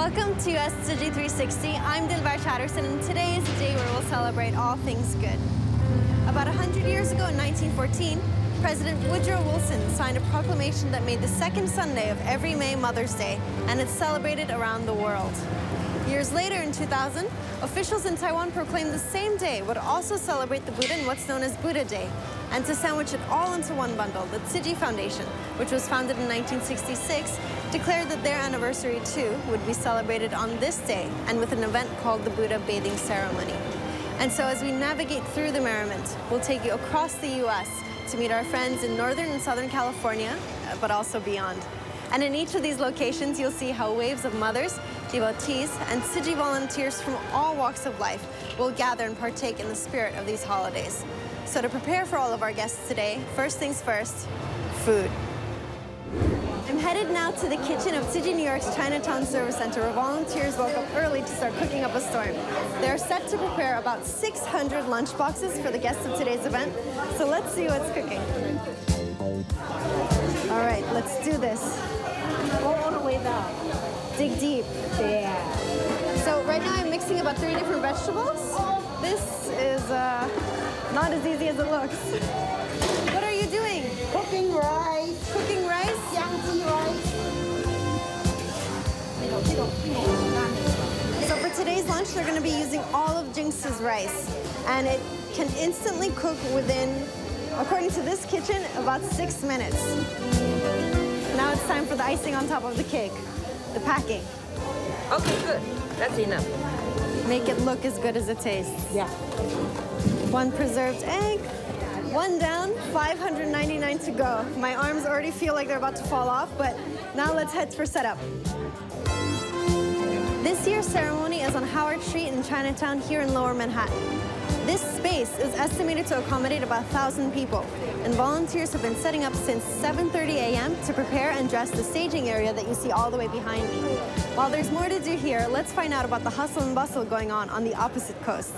Welcome to US Tzu Chi 360. I'm Dilbar Chatterson, and today is a day where we'll celebrate all things good. About 100 years ago in 1914, President Woodrow Wilson signed a proclamation that made the second Sunday of every May Mother's Day, and it's celebrated around the world. Years later, in 2000, officials in Taiwan proclaimed the same day would also celebrate the Buddha in what's known as Buddha Day. And to sandwich it all into one bundle, the Tzu Chi Foundation, which was founded in 1966, declared that their anniversary, too, would be celebrated on this day, and with an event called the Buddha Bathing Ceremony. And so as we navigate through the merriment, we'll take you across the U.S. to meet our friends in Northern and Southern California, but also beyond. And in each of these locations, you'll see how waves of mothers, devotees, and Tzu Chi volunteers from all walks of life will gather and partake in the spirit of these holidays. So to prepare for all of our guests today, first things first, food. I'm headed now to the kitchen of Tzu Chi New York's Chinatown Service Center, where volunteers woke up early to start cooking up a storm. They're set to prepare about 600 lunch boxes for the guests of today's event. So let's see what's cooking. All right, let's do this. Go all the way down. Dig deep. Yeah. So right now I'm mixing about 3 different vegetables. This is not as easy as it looks. What are you doing? Cooking rice. Cooking rice? Yangzi rice. So for today's lunch, they're going to be using all of Jinx's rice. And it can instantly cook within, according to this kitchen, about 6 minutes. Now it's time for the icing on top of the cake, the packing. Okay, good. That's enough. Make it look as good as it tastes. Yeah. 1 preserved egg, 1 down, 599 to go. My arms already feel like they're about to fall off, but now let's head for setup. This year's ceremony is on Howard Street in Chinatown here in Lower Manhattan. This space is estimated to accommodate about 1,000 people, and volunteers have been setting up since 7:30 a.m. to prepare and dress the staging area that you see all the way behind me. While there's more to do here, let's find out about the hustle and bustle going on the opposite coast.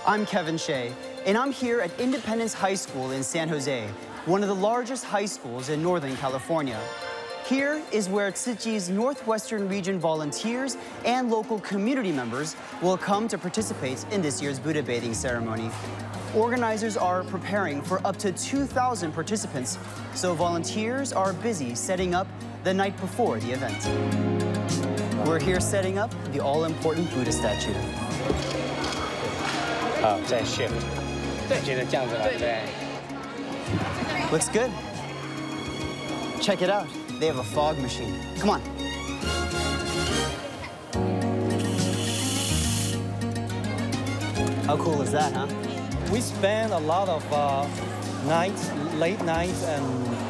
I'm Kevin Shea, and I'm here at Independence High School in San Jose, one of the largest high schools in Northern California. Here is where Tzu Chi's Northwestern Region volunteers and local community members will come to participate in this year's Buddha bathing ceremony. Organizers are preparing for up to 2,000 participants, so volunteers are busy setting up the night before the event. We're here setting up the all-important Buddha statue. 再 shift， 接着这样子来，对。 Looks good. Check it out. They have a fog machine. Come on. How cool is that, huh? We spend a lot of nights, late nights, and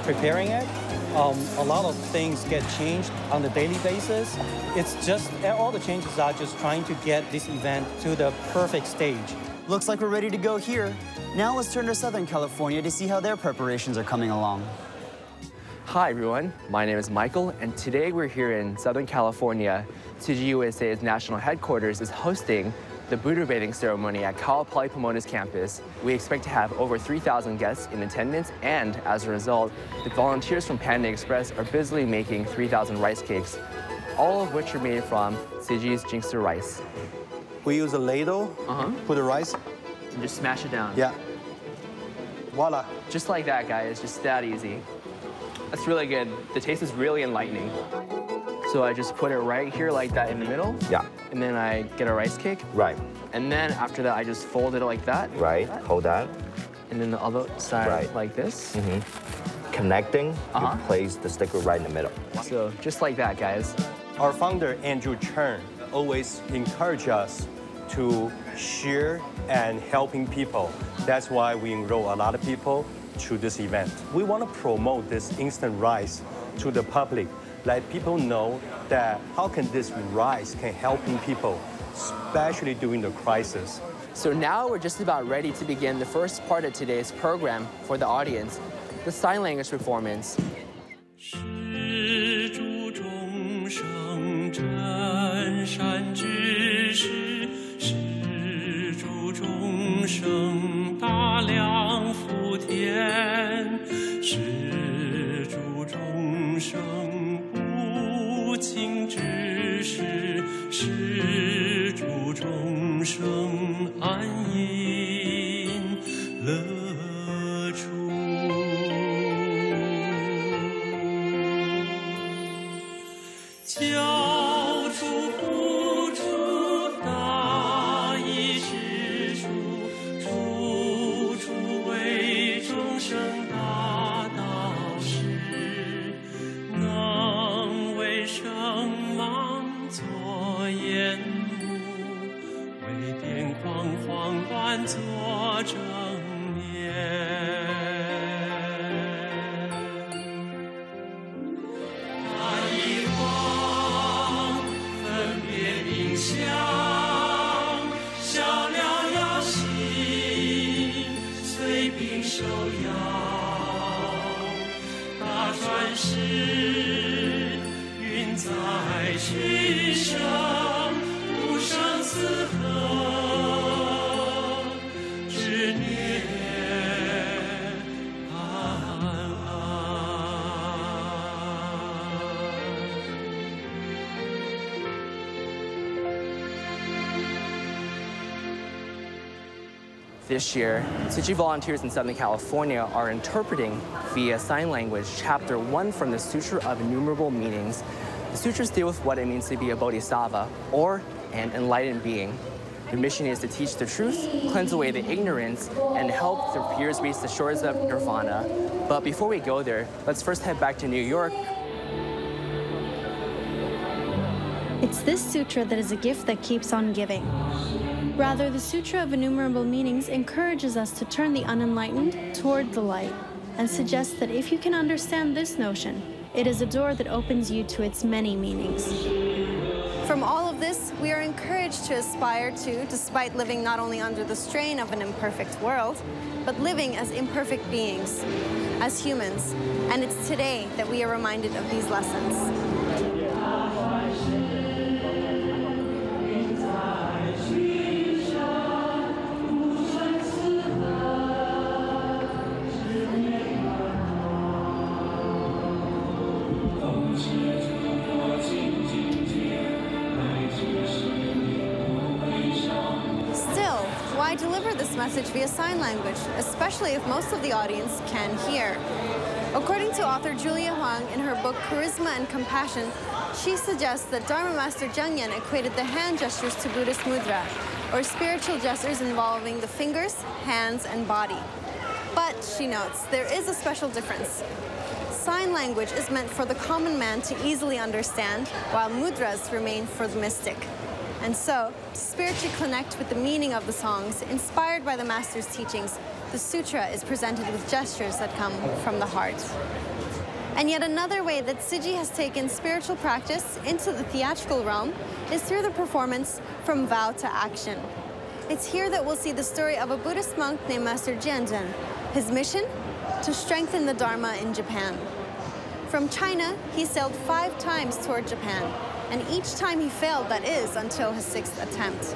preparing it. A lot of things get changed on a daily basis. It's just, all the changes are just trying to get this event to the perfect stage. Looks like we're ready to go here. Now let's turn to Southern California to see how their preparations are coming along. Hi everyone, my name is Michael, and today we're here in Southern California. Tzu Chi USA's national headquarters is hosting the Buddha bathing ceremony at Cal Poly Pomona's campus. We expect to have over 3,000 guests in attendance, and as a result, the volunteers from Panda Express are busily making 3,000 rice cakes, all of which are made from Tzu Chi's Jinxer rice. We use a ladle, put the rice. And just smash it down. Yeah. Voila. Just like that, guys, just that easy. That's really good. The taste is really enlightening. So I just put it right here like that in the middle. Yeah. And then I get a rice cake. Right. And then after that, I just fold it like that. Right. Hold that. And then the other side like this. Connecting, you place the sticker right in the middle. So just like that, guys. Our founder, Andrew Chen, always encourage us to share and helping people. That's why we enroll a lot of people to this event. We want to promote this instant rice to the public, let people know that how can this rice can helping people, especially during the crisis. So now we're just about ready to begin the first part of today's program for the audience, the sign language performance. 教主护主大义之主，处处为众生大导师，能为声芒作眼目，为电光慌乱作正念。受邀，大船是云载去生，无生死河，执念安安。This year, Tzu Chi volunteers in Southern California are interpreting via sign language Chapter 1 from the Sutra of Innumerable Meanings. The sutras deal with what it means to be a bodhisattva, or an enlightened being. Their mission is to teach the truth, cleanse away the ignorance, and help their peers reach the shores of nirvana. But before we go there, let's first head back to New York. It's this sutra that is a gift that keeps on giving. Rather, the Sutra of Innumerable Meanings encourages us to turn the unenlightened toward the light and suggests that if you can understand this notion, it is a door that opens you to its many meanings. From all of this, we are encouraged to aspire to, despite living not only under the strain of an imperfect world, but living as imperfect beings, as humans. And it's today that we are reminded of these lessons. Why deliver this message via sign language, especially if most of the audience can hear? According to author Julia Huang in her book Charisma and Compassion, she suggests that Dharma Master Zhengyan equated the hand gestures to Buddhist mudra, or spiritual gestures involving the fingers, hands, and body. But, she notes, there is a special difference. Sign language is meant for the common man to easily understand, while mudras remain for the mystic. And so, to spiritually connect with the meaning of the songs, inspired by the Master's teachings, the sutra is presented with gestures that come from the heart. And yet another way that Tzu Chi has taken spiritual practice into the theatrical realm is through the performance from vow to action. It's here that we'll see the story of a Buddhist monk named Master Jianzhen. His mission? To strengthen the Dharma in Japan. From China, he sailed 5 times toward Japan, and each time he failed, that is, until his 6th attempt.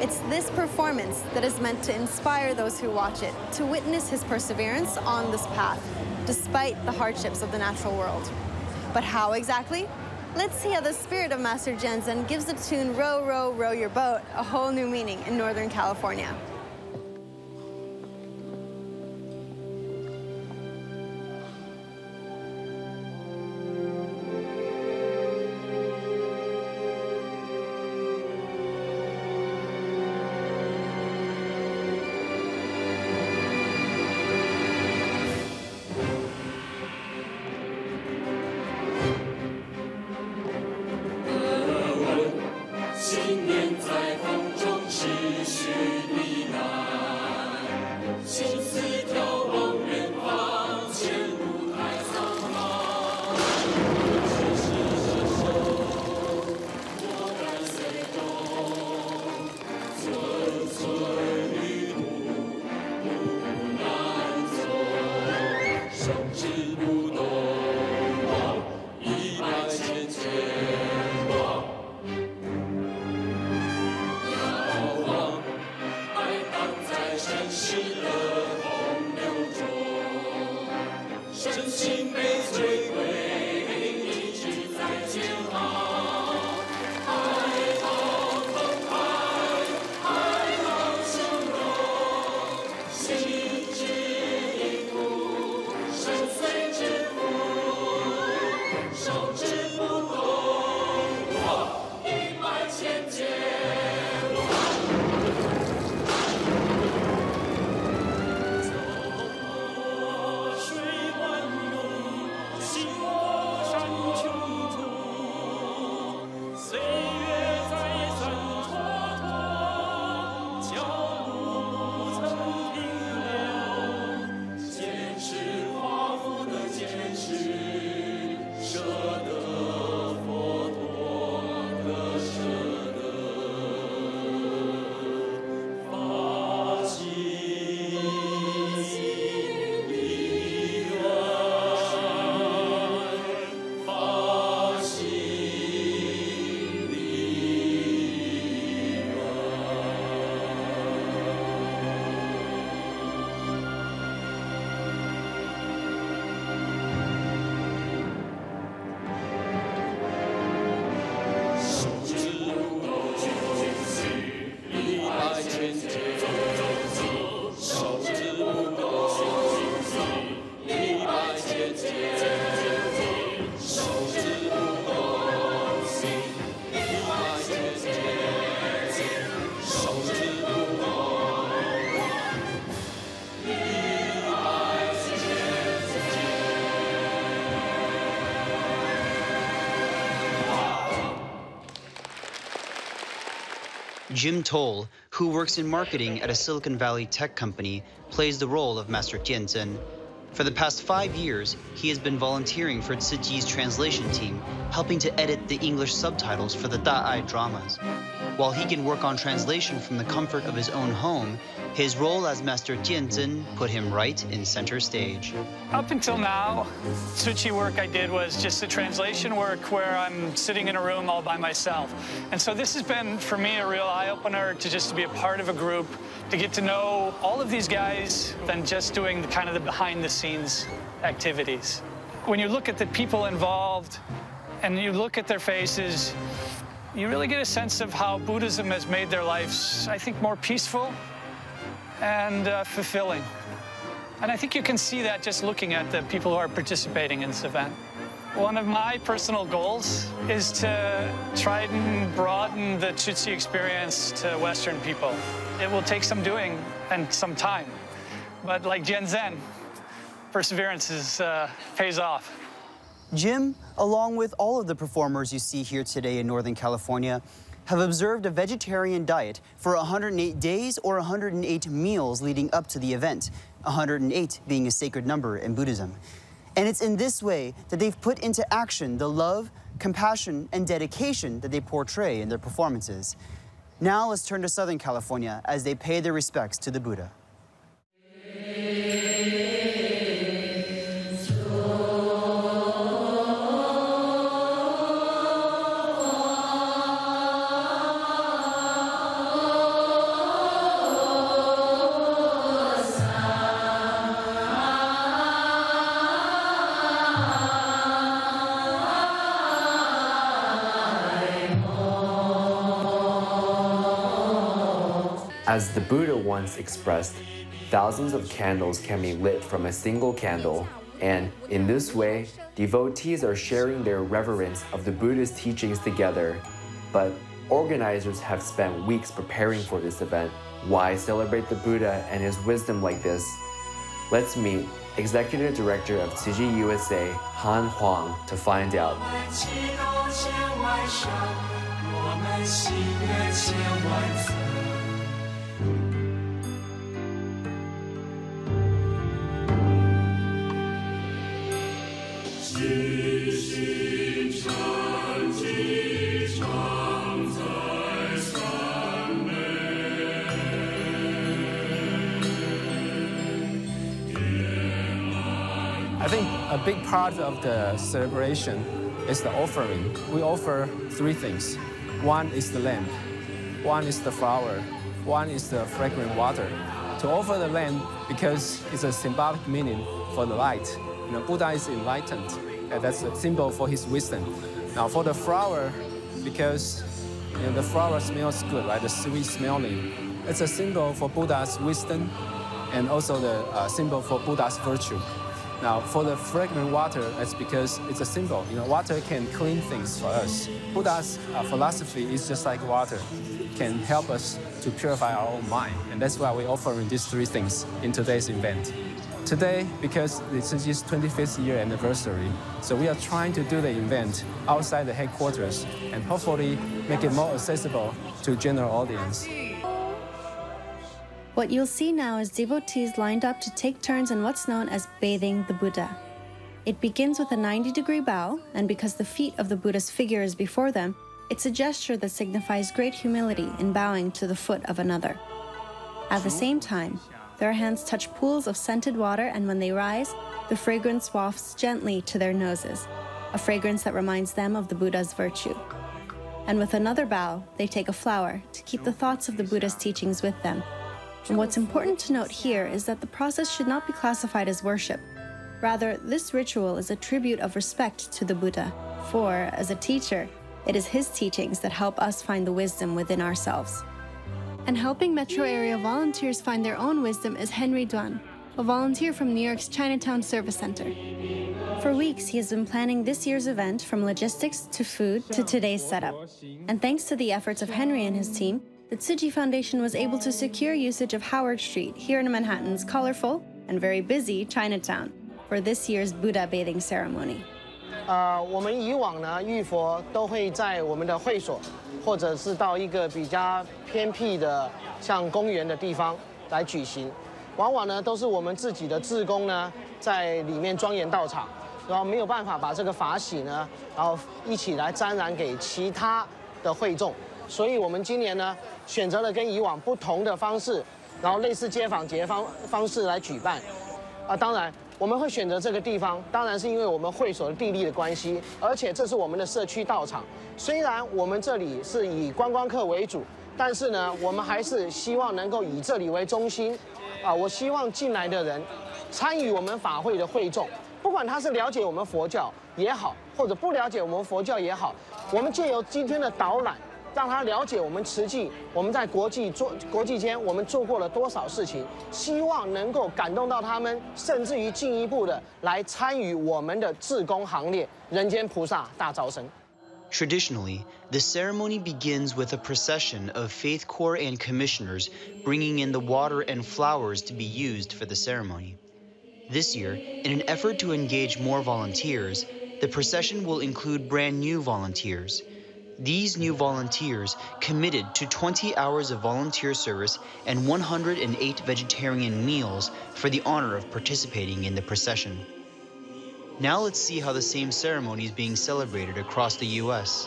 It's this performance that is meant to inspire those who watch it, to witness his perseverance on this path, despite the hardships of the natural world. But how exactly? Let's see how the spirit of Master Jianzhen gives the tune Row, Row, Row Your Boat a whole new meaning in Northern California. Jim Toll, who works in marketing at a Silicon Valley tech company, plays the role of Master Jianzhen. For the past 5 years, he has been volunteering for Tzu Chi's translation team, helping to edit the English subtitles for the Daai dramas. While he can work on translation from the comfort of his own home, his role as Master Jianzhen put him right in center stage. Up until now, Tzu Chi work I did was just the translation work where I'm sitting in a room all by myself. And so this has been, for me, a real eye-opener to just be a part of a group, to get to know all of these guys than just doing the kind of the behind-the-scenes activities. When you look at the people involved and you look at their faces, you really get a sense of how Buddhism has made their lives, I think, more peaceful and fulfilling. And I think you can see that just looking at the people who are participating in this event. One of my personal goals is to try and broaden the Tzu Chi experience to Western people. It will take some doing and some time, but like Jianzhen, perseverance pays off. Jim, along with all of the performers you see here today in Northern California, have observed a vegetarian diet for 108 days or 108 meals leading up to the event, 108 being a sacred number in Buddhism. And it's in this way that they've put into action the love, compassion, and dedication that they portray in their performances. Now let's turn to Southern California as they pay their respects to the Buddha. As the Buddha once expressed, thousands of candles can be lit from a single candle, and in this way, devotees are sharing their reverence of the Buddha's teachings together. But organizers have spent weeks preparing for this event. Why celebrate the Buddha and his wisdom like this? Let's meet Executive Director of Tzu Chi USA, Han Huang, to find out. I think a big part of the celebration is the offering. We offer 3 things. One is the lamp, one is the flower, one is the fragrant water. To offer the lamp because it's a symbolic meaning for the light. Buddha is enlightened, and that's a symbol for his wisdom. Now for the flower, because the flower smells good, right? The sweet smelling. It's a symbol for Buddha's wisdom and also the symbol for Buddha's virtue. Now, for the fragrant water, that's because it's a symbol. Water can clean things for us. Buddha's philosophy is just like water. It can help us to purify our own mind. And that's why we're offering these 3 things in today's event. Today, because it's his 25th year anniversary, so we are trying to do the event outside the headquarters and hopefully make it more accessible to general audience. What you'll see now is devotees lined up to take turns in what's known as bathing the Buddha. It begins with a 90-degree bow, and because the feet of the Buddha's figure is before them, it's a gesture that signifies great humility in bowing to the foot of another. At the same time, their hands touch pools of scented water, and when they rise, the fragrance wafts gently to their noses, a fragrance that reminds them of the Buddha's virtue. And with another bow, they take a flower to keep the thoughts of the Buddha's teachings with them. And what's important to note here is that the process should not be classified as worship. Rather, this ritual is a tribute of respect to the Buddha, for, as a teacher, it is his teachings that help us find the wisdom within ourselves. And helping metro area volunteers find their own wisdom is Henry Duan, a volunteer from New York's Chinatown Service Center. For weeks, he has been planning this year's event, from logistics to food to today's setup. And thanks to the efforts of Henry and his team, the Tzu Chi Foundation was able to secure usage of Howard Street here in Manhattan's colorful and very busy Chinatown for this year's Buddha bathing ceremony. 我们以往呢浴佛都会在我们的会所，或者是到一个比较偏僻的像公园的地方来举行。往往呢都是我们自己的志工呢在里面庄严道场，然后没有办法把这个法喜呢，然后一起来沾染给其他的会众。所以我们今年呢选择了跟以往不同的方式，然后类似街访节方式来举办。当然。我们会选择这个地方，当然是因为我们会所的地利的关系，而且这是我们的社区道场。虽然我们这里是以观光客为主，但是呢，我们还是希望能够以这里为中心。我希望进来的人，参与我们法会的会众，不管他是了解我们佛教也好，或者不了解我们佛教也好，我们借由今天的导览。让他了解我们慈济，我们在国际间我们做过了多少事情，希望能够感动到他们，甚至于进一步的来参与我们的志工行列，人间菩萨大招生。Traditionally, the ceremony begins with a procession of faith corps and commissioners bringing in the water and flowers to be used for the ceremony. This year, in an effort to engage more volunteers, the procession will include brand new volunteers. These new volunteers committed to 20 hours of volunteer service and 108 vegetarian meals for the honor of participating in the procession. Now let's see how the same ceremony is being celebrated across the U.S.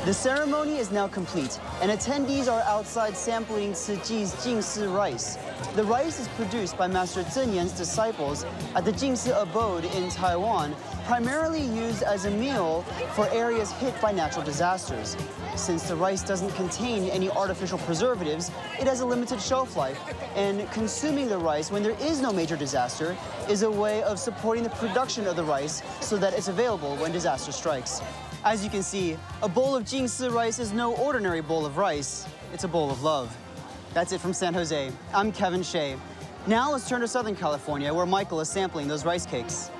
The ceremony is now complete, and attendees are outside sampling Tzu Chi's Jingsi rice. The rice is produced by Master Zhen Yan's disciples at the Jingsi abode in Taiwan, primarily used as a meal for areas hit by natural disasters. Since the rice doesn't contain any artificial preservatives, it has a limited shelf life, and consuming the rice when there is no major disaster is a way of supporting the production of the rice so that it's available when disaster strikes. As you can see, a bowl of Jingsi rice is no ordinary bowl of rice. It's a bowl of love. That's it from San Jose. I'm Kevin Shea. Now let's turn to Southern California, where Michael is sampling those rice cakes.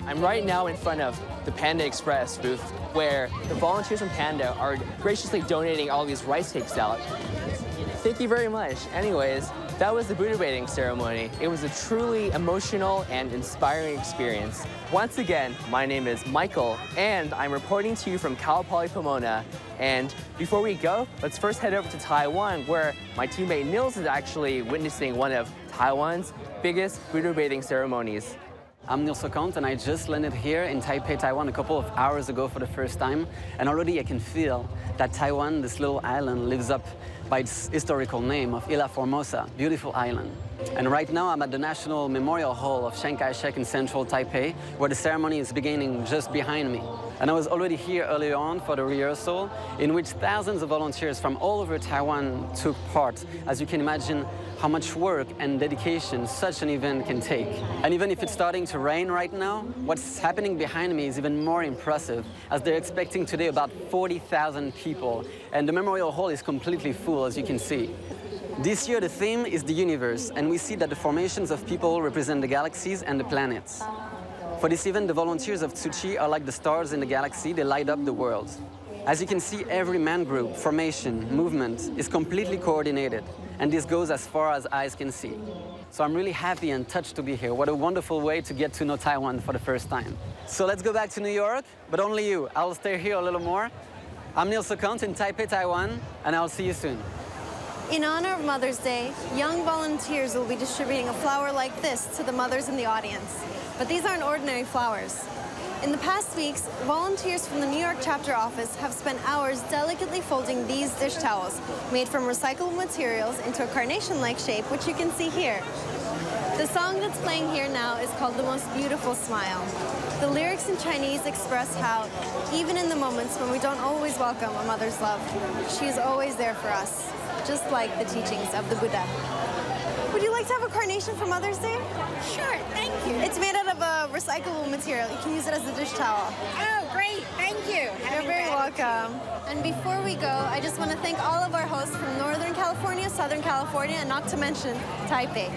I'm right now in front of the Panda Express booth, where the volunteers from Panda are graciously donating all these rice cakes out. Thank you very much. Anyways, that was the Buddha bathing ceremony. It was a truly emotional and inspiring experience. Once again, my name is Michael, and I'm reporting to you from Cal Poly Pomona. And before we go, let's first head over to Taiwan, where my teammate Nils is actually witnessing one of Taiwan's biggest Buddha bathing ceremonies. I'm Nils Leconte, and I just landed here in Taipei, Taiwan, a couple of hours ago for the first time. And already I can feel that Taiwan, this little island, lives up by its historical name of Isla Formosa, beautiful island. And right now I'm at the National Memorial Hall of Chiang Kai-shek in central Taipei, where the ceremony is beginning just behind me. And I was already here earlier on for the rehearsal, in which thousands of volunteers from all over Taiwan took part. As you can imagine, how much work and dedication such an event can take. And even if it's starting to rain right now, what's happening behind me is even more impressive, as they're expecting today about 40,000 people, and the Memorial Hall is completely full, as you can see. This year the theme is the universe, and we see that the formations of people represent the galaxies and the planets. For this event, the volunteers of Tzu Chi are like the stars in the galaxy. They light up the world. As you can see, every man group, formation, movement is completely coordinated, and this goes as far as eyes can see. So I'm really happy and touched to be here. What a wonderful way to get to know Taiwan for the first time. So let's go back to New York, but only you. I'll stay here a little more. I'm Neil Sokant in Taipei, Taiwan, and I'll see you soon. In honor of Mother's Day, young volunteers will be distributing a flower like this to the mothers in the audience. But these aren't ordinary flowers. In the past weeks, volunteers from the New York chapter office have spent hours delicately folding these dish towels, made from recyclable materials, into a carnation-like shape, which you can see here. The song that's playing here now is called The Most Beautiful Smile. The lyrics in Chinese express how, even in the moments when we don't always welcome a mother's love, she is always there for us, just like the teachings of the Buddha. Would you like to have a carnation for Mother's Day? Sure, thank you. It's made out of a recyclable material. You can use it as a dish towel. Oh, great, thank you. You're very welcome. And before we go, I just want to thank all of our hosts from Northern California, Southern California, and not to mention Taipei.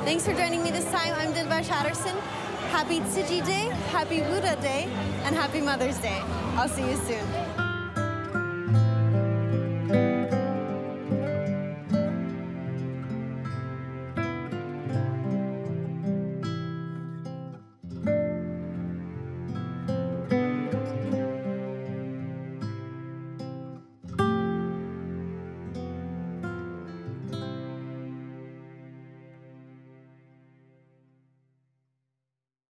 Thanks for joining me this time. I'm Dilbar Chatterson. Happy Tzu Chi Day, Happy Buddha Day, and Happy Mother's Day. I'll see you soon.